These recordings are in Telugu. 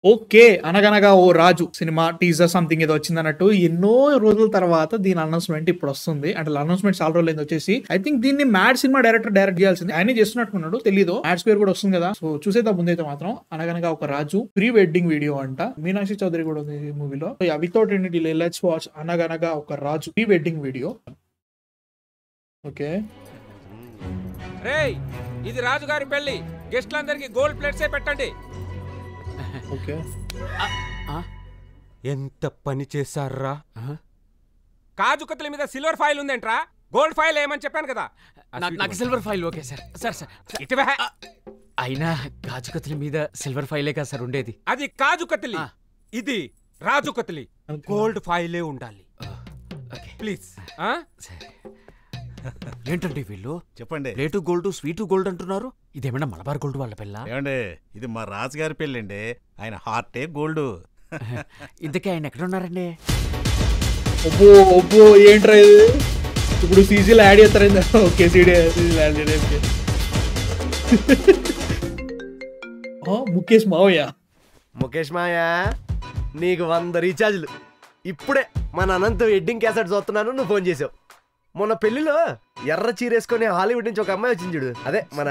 ఓకే. 'అనగనగా ఓ రాజు' సినిమా టీజర్ సంథింగ్ ఏదో వచ్చిందన్నట్టు ఎన్నో రోజుల తర్వాత దీని అనౌన్స్‌మెంట్ ఇప్పుడొస్తుంది. అంటే అనౌన్స్‌మెంట్ చాలా రోజులైంది వచ్చేసి. ఐ థింక్ దీన్ని 'మ్యాడ్' సినిమా డైరెక్ట్ చేయాల్సింది. ఆయనే చేస్తున్నట్టున్నాడు తెలీదు. 'మ్యాడ్ స్క్వేర్' కూడా వస్తుంది కదా! సో చూసేద్దాం ముందైతే మాత్రం 'అనగనగా ఒక రాజు' ప్రీ వెడ్డింగ్ వీడియో అంట. మీనాక్షి చౌదరి కూడా ఉంది ఈ మూవీలో. Without any delay let's watch 'అనగనగా ఒక రాజు' ప్రీ వెడ్డింగ్ వీడియో. ఓకే. రేయ్ ఇది రాజుగారి పెళ్లి. గెస్ట్లందరికీ గోల్డ్ ప్లేట్సే పెట్టండి. ఓకే. ఎంత పని చేశారా? కాజు కత్తుల మీద సిల్వర్ ఫాయిల్ ఉందేంట్రా? గోల్డ్ ఫాయిల్ ఏమని చెప్పాను కదా. నాకు silver file okay sir. Sir ఇటువే. అయినా కాజు కత్తుల మీద సిల్వర్ ఫైలే కదా సార్ ఉండేది. అది కాజు కత్తిలి, ఇది రాజు కత్తిలి. గోల్డ్ ఫాయిలే ఉండాలి ప్లీజ్. ఏంటండి వీళ్ళు చెప్పండి. ప్లేటు గోల్డ్ స్వీటు గోల్డ్ అంటున్నారు. ఇదేమన్నా మలబార్ గోల్డ్ వాళ్ళ పిల్ల? ఏమండి ఇది మా రాజుగారి పెళ్ళండి. ఆయన హార్టే గోల్డ్. ఇంతకీ ఆయన ఎక్కడ ఉన్నారండి? ఒబ్బో ఏంట్రా ఇది? ఇప్పుడు సీజీలో యాడ్ చేస్తారైందా? ఓకే యాడ్ చేయండి. ముఖేష్ మావయ్య. ముఖేష్ మాయా నీకు 100 రీఛార్జ్లు. ఇప్పుడే మన అనంత వెడ్డింగ్ క్యాసెట్ చూస్తున్నాను, నువ్వు ఫోన్ చేసావు. మొన్న పెళ్లిలో ఎర్ర చీరేసుకొని హాలీవుడ్ నుంచి ఒక అమ్మాయి వచ్చింది చూడు, అదే మన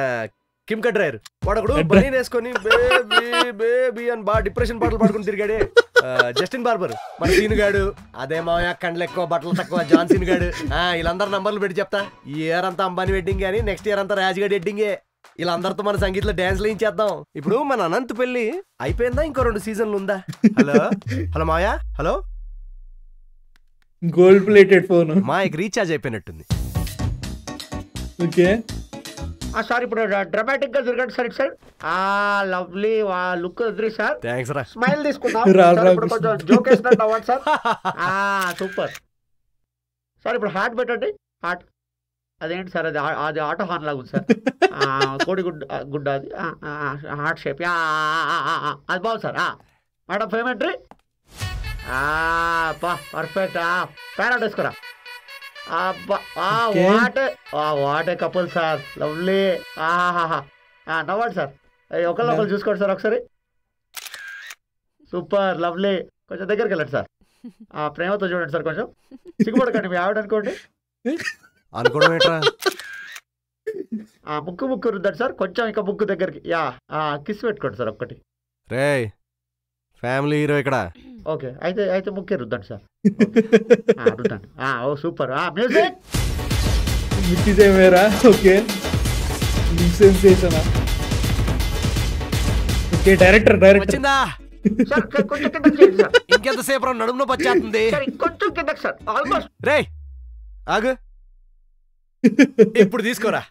కిమ్ కట్రాయర్. వాడొకడు బనీన్ వేసుకొని బేబీ బేబీ అని బాగా డిప్రెషన్ పాటలు పాడుకుని తిరిగాడే, జస్టిన్ బార్బర్. మన సీన్ గాడు అదే మావయ్య, కండ్లు ఎక్కువ బట్టలు తక్కువ జాన్ సీన్ గాడు. వీళ్ళందరూ నంబర్లు పెట్టి చెప్తా. ఈ ఇయర్ అంతా అంబానీ వెడ్డింగ్ కానీ నెక్స్ట్ ఇయర్ అంతా రాజుగాడి వెడ్డింగే. వీళ్ళందరితో మన సంగీతంలో డాన్స్లు ఏం చేద్దాం. ఇప్పుడు మన అనంత్ పెళ్లి అయిపోయిందా? ఇంకో 2 సీజన్లు ఉందా? హలో హలో మావయ్య. Hello gold plated phone. మాయకి రీఛార్జ్ అయిపోయినట్టుంది. ఓకే సార్ ఇప్పుడు డ్రామాటిక్ గా తిరగండి సార్. సార్ లవ్లీ లుక్ వదిలి సార్. థ్యాంక్స్ రా. స్మైల్ తీసుకుందాం సార్. ఇప్పుడు కొంచెం జోక్ వేసినట్టు అవ్వండి సార్. Super sir. ఇప్పుడు హార్ట్ పెట్టండి. హార్ట్ అదేంటి సార్? అది ఆటో హార్న్ లాగా ఉంది సార్. కోడి గుడ్డ అది హార్ట్ షేప్. అది బాగుంది సార్. మేడం పేమెంట్రీ పర్ఫెక్ట్. ప్యారెట్ వేసుకోరా. What a couple sir. Lovely. నవ్వండి సార్. ఒకళ్ళు చూసుకోండి సార్ ఒకసారి. Super lovely. కొంచెం దగ్గరికి వెళ్ళండి సార్. ప్రేమతో చూడండి సార్. కొంచెం సిగ్గుపడకండి. మీ ఆవిడ అనుకోండి. అనుకోవడం ఏంట్రా? ముక్కు రుద్దండి సార్. కొంచెం ఇంకా ముక్కు దగ్గరికి. కిస్ పెట్టుకోండి సార్ ఒక్కటి. రే ఫ్యామిలీ హీరో ఇక్కడ. ఓకే అయితే ముక్కే రుద్దండి సార్. రుద్దండి. ఓ సూపర్. మ్యూజిక్ మిక్కిసేమేరా. Okay sensation. ఓకే డైరెక్టర్ వచ్చిందా? సార్ కొంచెం కిందకి చేయండి సార్. ఇంకెంతసేపు నడుములో పచ్చేస్తుంది. సార్ కొంచెం కిందకి సార్. ఆల్మోస్ట్. రే ఆగు. ఇప్పుడు తీసుకోరా.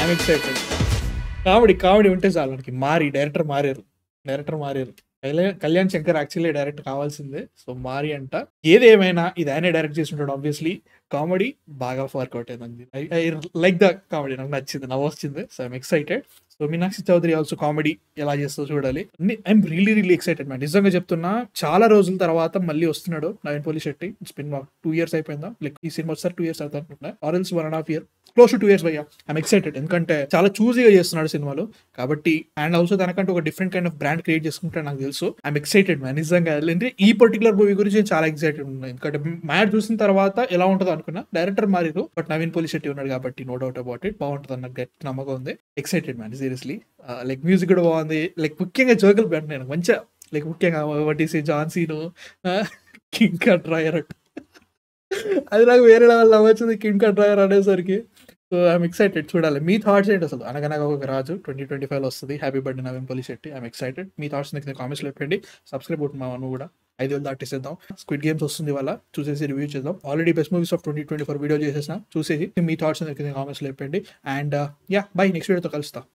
I'm excited. కామెడీ ఉంటే చాలు మనకి. డైరెక్టర్ మారారు. కళ్యాణ్ శంకర్ యాక్చువల్లీ డైరెక్ట్ కావాల్సిందే. సో మారి అంట. ఏదేమైనా ఇది ఆయనే డైరెక్ట్ చేసి ఉంటాడు ఆబ్వియస్లీ. కామెడీ బాగా వర్కౌట్ అయింది. I like the comedy. నాకు నచ్చింది, నవ్వు వచ్చింది. So I'm excited. So Meenakshi Chaudhary also comedy ఎలా చేస్తో చూడాలి. I'm really excited man. నిజంగా చెప్తున్నా. చాలా రోజుల తర్వాత మళ్ళీ వస్తున్నాడు Naveen Polishetty. It's been 2 years అయిపోయిందా? లైక్ ఈ సినిమా వస్తారు 2 years అవుతా అనుకుంటా. Or else 1.5 year, close to 2 years భయ్యా. I'm excited. ఎందుకంటే చాలా చూజీగా చేస్తున్నాడు సినిమాలు కాబట్టి. అండ్ ఆల్సో తనకంటే ఒక different kind of brand create చేసుకుంటే నాకు తెలుసు. ఐఎమ్ ఎక్సైటెడ్ మ్యాన్ నిజంగా. అంటే ఈ పర్టికులర్ మూవీ గురించి నేను చాలా ఎక్సైటెడ్ ఉన్నాను. ఎందుకంటే మ్యాడ్ చూసిన తర్వాత ఎలా ఉంటుందో అనుకున్నా. డైరెక్టర్ మారిరు బట్ నవీన్ పోలిశెట్టి ఉన్నాడు కాబట్టి నో డౌట్ అబౌట్ ఇట్. బాగుంటుంది అన్న గట్టి నమ్మకం ఉంది. Excited man seriously. Like music కూడా బాగుంది. లైక్ ముఖ్యంగా జోకల్ బ్యాండ్ నేను మంచిగా లైక్ ముఖ్యంగా వటీసీ జాన్సీను కింగ్ కట్రాయర్ అది నాకు వేరే లెవెల్ నవ్వొచ్చింది కింగ్ కట్రాయర్ అనేసరికి. So I'm excited. చూడాలి. మీ థాట్స్ ఏంటి అసలు? అనగనగా ఒక రాజు 2025 వస్తుంది. Happy birthday Naveen Polishetty. I'm excited. మీ థాట్స్ కింద కామెంట్స్లో చెప్పండి. సబ్స్క్రైబ్ అవుతుంది మా నువ్వు కూడా. 5,000 దాటేసేద్దాం. స్క్విడ్ గేమ్స్ వస్తుంది వాళ్ళ చూసేసి రివ్యూ చేద్దాం. Already best movies of 2024 video చేసేసిన. చూసేసి మీ థాట్స్ కింద కామెంట్స్లో చెప్పండి. And by. నెక్స్ట్ వీడియోతో కలుస్తా.